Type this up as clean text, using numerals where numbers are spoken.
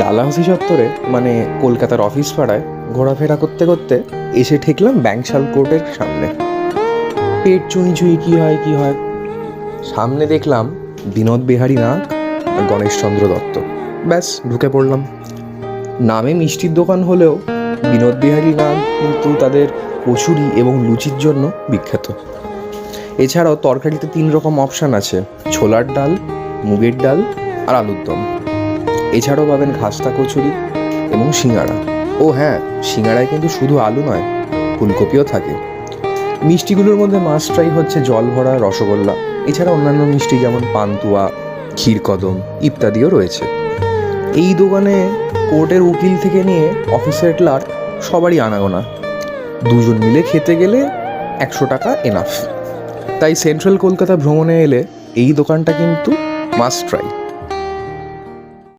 ডালহাউসি চত্বরে মানে কলকাতার অফিস পাড়ায় ঘোরাফেরা করতে করতে এসে ঠেকলাম ব্যাংশাল কোর্টের সামনে। পেট চুঁই চুঁই কী হয় সামনে দেখলাম বিনোদ বিহারী নাগ আর গণেশচন্দ্র দত্ত। ব্যাস ঢুকে পড়লাম। নামে মিষ্টির দোকান হলেও বিনোদ বিহারী নাগ কিন্তু তাদের কচুরি এবং লুচির জন্য বিখ্যাত। এছাড়াও তরকারিতে 3 রকম অপশান আছে: ছোলার ডাল, মুগের ডাল আর আলুর দম। এছাড়াও পাবেন খাস্তা কচুরি এবং সিঙ্গাড়া। ও হ্যাঁ, সিঙ্গাড়ায় কিন্তু শুধু আলু নয়, ফুলকপিও থাকে। মিষ্টিগুলোর মধ্যে মাস্ট ট্রাই হচ্ছে জল ভরা রসগোল্লা। এছাড়া অন্যান্য মিষ্টি যেমন পান্তুয়া, ক্ষীরকদম ইত্যাদিও রয়েছে। এই দোকানে কোর্টের উকিল থেকে নিয়ে অফিসের ক্লার্ক সবারই আনাগোনা। 2 জন মিলে খেতে গেলে 100 টাকা এনাফ। তাই সেন্ট্রাল কলকাতা ভ্রমণে এলে এই দোকানটা কিন্তু মাস্ট ট্রাই।